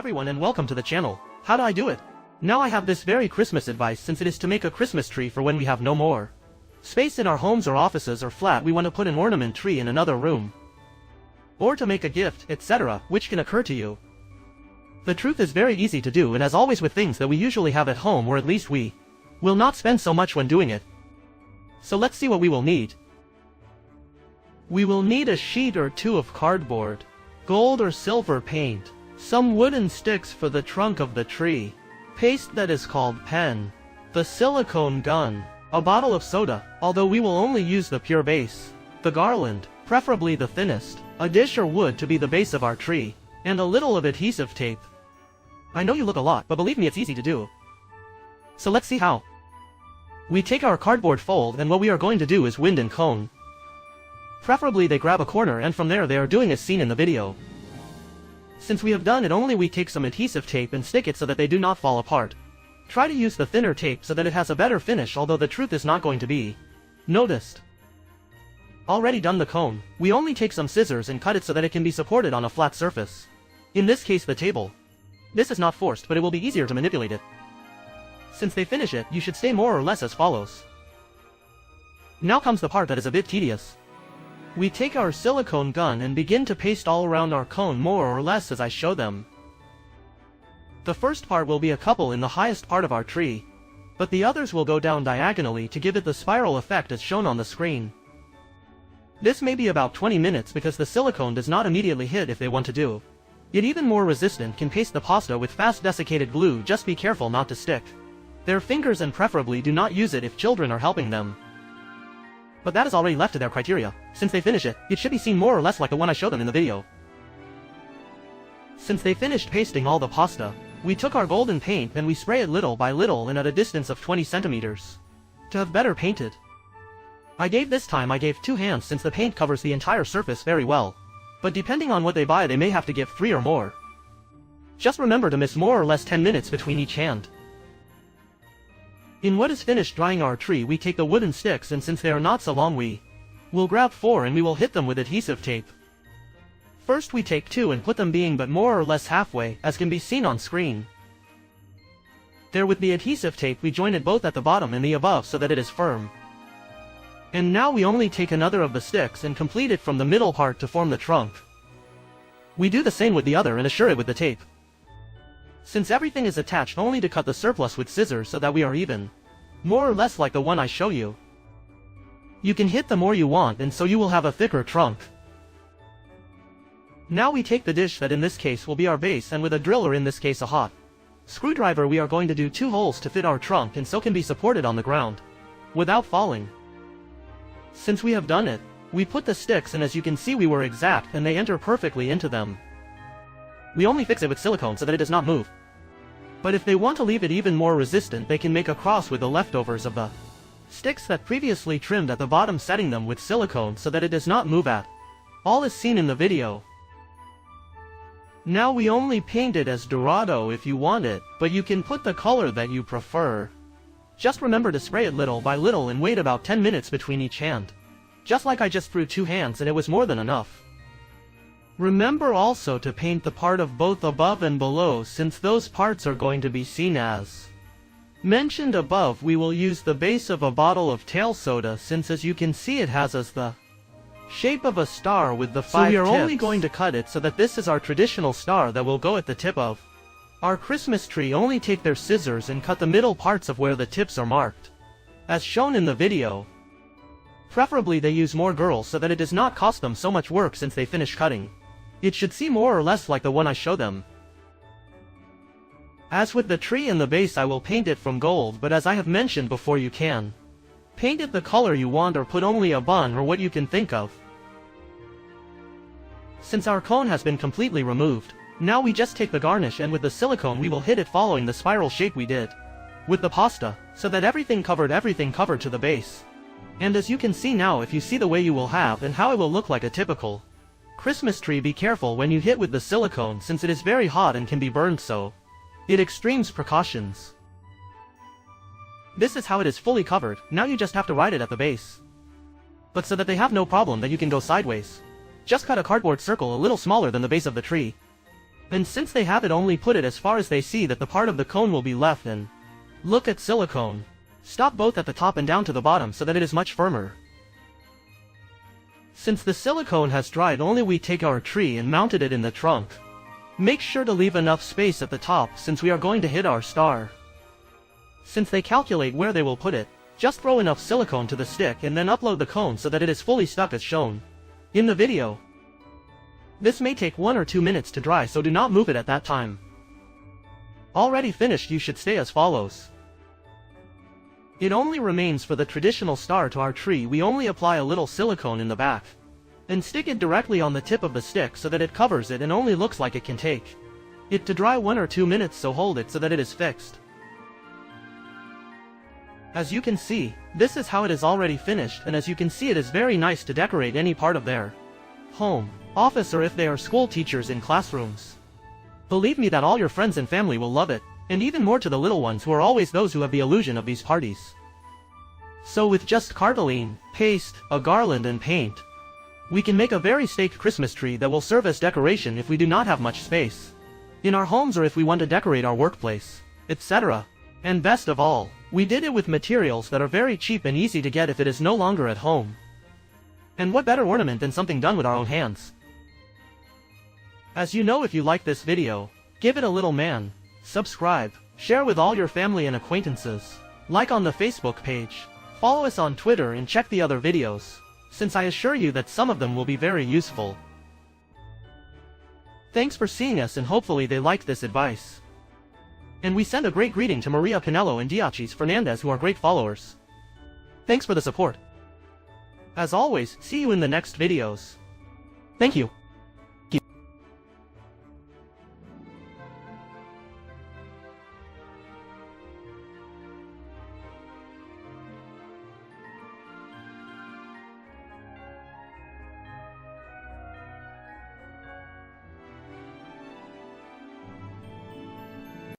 everyone and welcome to the channel. How do I do it? Now I have this very Christmas advice since it is to make a Christmas tree for when we have no more space in our homes or offices or flat we want to put an ornament tree in another room. Or to make a gift, etc., which can occur to you. The truth is very easy to do, and as always with things that we usually have at home, or at least we will not spend so much when doing it. So let's see what we will need. We will need a sheet or two of cardboard, gold or silver paint, some wooden sticks for the trunk of the tree, paste that is called pen, the silicone gun, a bottle of soda, although we will only use the pure base, the garland, preferably the thinnest, a dish or wood to be the base of our tree, and a little of adhesive tape. I know you look a lot, but believe me, it's easy to do. So let's see how. We take our cardboard fold, and what we are going to do is wind and cone. Preferably they grab a corner, and from there they are doing as seen in the video. Since we have done it, only we take some adhesive tape and stick it so that they do not fall apart. Try to use the thinner tape so that it has a better finish, although the truth is not going to be noticed. Already done the cone, we only take some scissors and cut it so that it can be supported on a flat surface. In this case the table. This is not forced, but it will be easier to manipulate it. Since they finish it, you should stay more or less as follows. Now comes the part that is a bit tedious. We take our silicone gun and begin to paste all around our cone more or less as I show them. The first part will be a couple in the highest part of our tree, but the others will go down diagonally to give it the spiral effect as shown on the screen. This may be about 20 minutes because the silicone does not immediately hit if they want to do it even more resistant can paste the pasta with fast desiccated glue. Just be careful not to stick their fingers, and preferably do not use it if children are helping them. But that is already left to their criteria. Since they finish it, it should be seen more or less like the one I showed them in the video. Since they finished pasting all the pasta, we took our golden paint and we spray it little by little and at a distance of 20 centimeters. To have better painted, I gave 2 hands since the paint covers the entire surface very well. But depending on what they buy, they may have to give 3 or more. Just remember to miss more or less 10 minutes between each hand. In what is finished drying our tree, we take the wooden sticks, and since they are not so long, we will grab 4 and we will hit them with adhesive tape. First we take 2 and put them being but more or less halfway, as can be seen on screen. There with the adhesive tape we join it both at the bottom and the above so that it is firm. And now we only take another of the sticks and complete it from the middle part to form the trunk. We do the same with the other and assure it with the tape. Since everything is attached, only to cut the surplus with scissors so that we are even more or less like the one I show you. You can hit the more you want, and so you will have a thicker trunk. Now we take the dish that in this case will be our base, and with a drill, or in this case a hot screwdriver, we are going to do 2 holes to fit our trunk and so can be supported on the ground without falling. Since we have done it, we put the sticks, and as you can see we were exact and they enter perfectly into them. We only fix it with silicone so that it does not move. But if they want to leave it even more resistant, they can make a cross with the leftovers of the sticks that previously trimmed at the bottom, setting them with silicone so that it does not move at all as seen in the video. Now we only paint it as Dorado if you want it, but you can put the color that you prefer. Just remember to spray it little by little and wait about 10 minutes between each hand. Just like I just threw 2 hands and it was more than enough. Remember also to paint the part of both above and below, since those parts are going to be seen as mentioned above. We will use the base of a bottle of tail soda, since as you can see it has as the shape of a star with the 5 tips. So we are only going to cut it so that this is our traditional star that will go at the tip of our Christmas tree. Only take their scissors and cut the middle parts of where the tips are marked, as shown in the video. Preferably they use more girls so that it does not cost them so much work since they finish cutting. It should seem more or less like the one I show them. As with the tree and the base, I will paint it from gold, but as I have mentioned before, you can paint it the color you want or put only a bun or what you can think of. Since our cone has been completely removed, now we just take the garnish, and with the silicone we will hit it following the spiral shape we did with the pasta, so that everything covered to the base. And as you can see now, if you see the way you will have and how it will look like a typical Christmas tree, be careful when you hit with the silicone since it is very hot and can be burned, so it extremes precautions. This is how it is fully covered. Now you just have to write it at the base. But so that they have no problem that you can go sideways, just cut a cardboard circle a little smaller than the base of the tree. And since they have it, only put it as far as they see that the part of the cone will be left, and look at silicone. Stop both at the top and down to the bottom so that it is much firmer. Since the silicone has dried, only we take our tree and mounted it in the trunk. Make sure to leave enough space at the top since we are going to hit our star. Since they calculate where they will put it, just throw enough silicone to the stick and then upload the cone so that it is fully stuck as shown in the video. This may take 1 or 2 minutes to dry, so do not move it at that time. Already finished, you should stay as follows. It only remains for the traditional star to our tree. We only apply a little silicone in the back and stick it directly on the tip of the stick so that it covers it and only looks like it can take it to dry 1 or 2 minutes, so hold it so that it is fixed. As you can see, this is how it is already finished, and as you can see, it is very nice to decorate any part of their home, office, or if they are school teachers in classrooms. Believe me that all your friends and family will love it, and even more to the little ones who are always those who have the illusion of these parties. So with just cartolene, paste, a garland and paint, we can make a very staked Christmas tree that will serve as decoration if we do not have much space in our homes, or if we want to decorate our workplace, etc. And best of all, we did it with materials that are very cheap and easy to get if it is no longer at home. And what better ornament than something done with our own hands? As you know, if you like this video, give it a little man, subscribe, share with all your family and acquaintances, like on the Facebook page, follow us on Twitter and check the other videos, since I assure you that some of them will be very useful. Thanks for seeing us, and hopefully they liked this advice. And we send a great greeting to Maria Pinello and Diachis Fernandez, who are great followers. Thanks for the support. As always, see you in the next videos. Thank you.